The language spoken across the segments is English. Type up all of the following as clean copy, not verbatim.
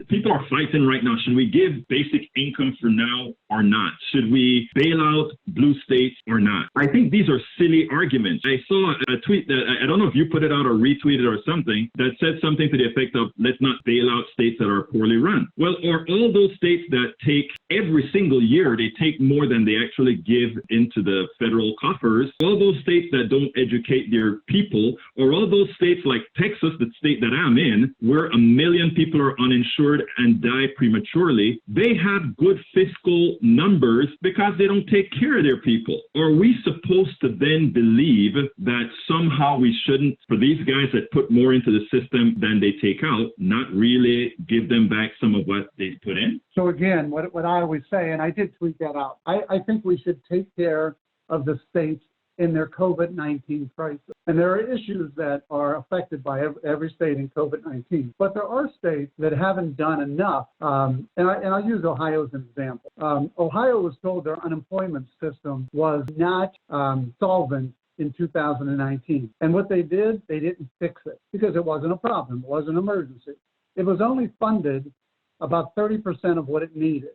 people are fighting right now. Should we give basic income for now or not? Should we bail out blue states or not? I think these are silly arguments. I saw a tweet that I don't know if you put it out or retweeted or something that said something to the effect of, let's not bail out states that are poorly run. Well, are all those states that take every single year, they take more than they actually give into the federal coffers, all those states that don't educate their people, or all those states like Texas, the state that I'm in, where 1 million people are uninsured and die prematurely, they have good fiscal numbers because they don't take care of their people. Are we supposed to then believe that somehow we shouldn't, for these guys that put more into the system than they take out, not really give them back some of what they put in? So again, what I always say, and I did tweet that out, I think we should take care of the states in their COVID-19 crisis. And there are issues that are affected by every state in COVID-19. But there are states that haven't done enough. And I'll use Ohio as an example. Ohio was told their unemployment system was not solvent in 2019. And what they did, they didn't fix it because it wasn't a problem. It wasn't an emergency. It was only funded about 30% of what it needed.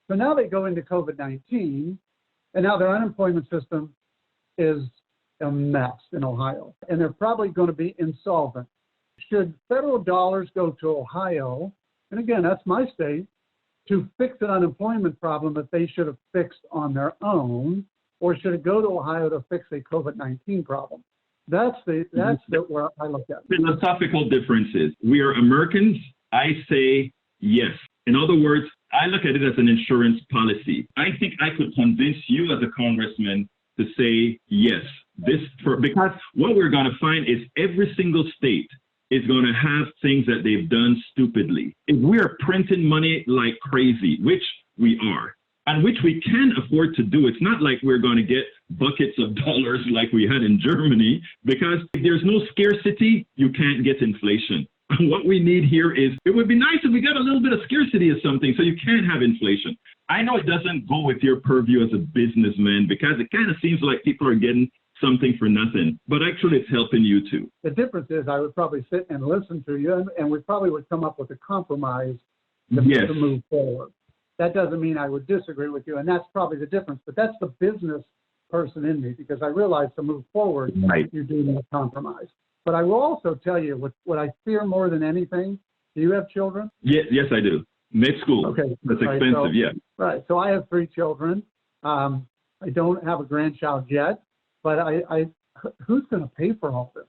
So now they go into COVID-19, and now their unemployment system is a mess in Ohio, and they're probably going to be insolvent. Should federal dollars go to Ohio, and again, that's my state, to fix an unemployment problem that they should have fixed on their own, or should it go to Ohio to fix a COVID-19 problem? That's where I look at it. Philosophical differences. We are Americans. I say yes. In other words, I look at it as an insurance policy. I think I could convince you as a congressman to say yes. Because what we're going to find is every single state is going to have things that they've done stupidly. If we are printing money like crazy, which we are, and which we can afford to do, it's not like we're going to get buckets of dollars like we had in Germany, because if there's no scarcity, you can't get inflation. What we need here is, it would be nice if we got a little bit of scarcity of something so you can't have inflation. I know it doesn't go with your purview as a businessman because it kind of seems like people are getting something for nothing, but actually it's helping you too. The difference is I would probably sit and listen to you, and we probably would come up with a compromise to move forward. That doesn't mean I would disagree with you, and that's probably the difference, but that's the business person in me, because I realize to move forward, you do need a compromise. But I will also tell you what I fear more than anything. Do you have children? Yes, I do. Med school. Okay. That's expensive, yeah. Right. So I have 3 children. I don't have a grandchild yet, but who's going to pay for all this?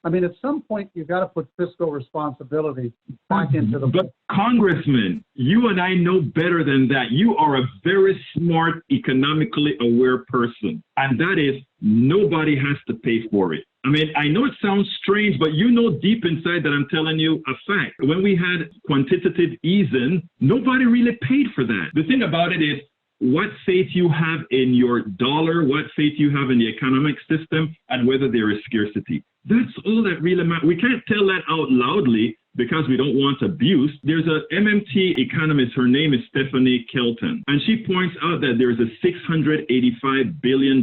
I mean, at some point, you've got to put fiscal responsibility back into the... But Congressman, you and I know better than that. You are a very smart, economically aware person. And that is, nobody has to pay for it. I mean, I know it sounds strange, but you know deep inside that I'm telling you a fact. When we had quantitative easing, nobody really paid for that. The thing about it is, what faith you have in your dollar, what faith you have in the economic system, and whether there is scarcity. That's all that really matters. We can't tell that out loudly because we don't want abuse. There's an MMT economist, her name is Stephanie Kelton, and she points out that there's a $685 billion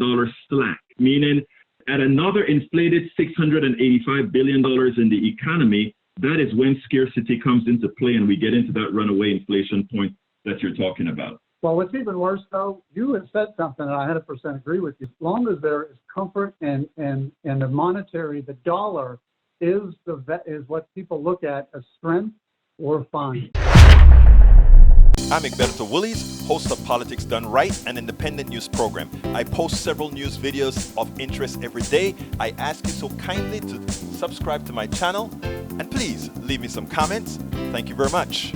slack, meaning at another inflated $685 billion in the economy, that is when scarcity comes into play and we get into that runaway inflation point that you're talking about. Well, what's even worse, though, you have said something, and I 100% agree with you. As long as there is comfort and the monetary, the dollar is what people look at as strength, we're fine. I'm Egberto Willies, host of Politics Done Right, an independent news program. I post several news videos of interest every day. I ask you so kindly to subscribe to my channel, and please leave me some comments. Thank you very much.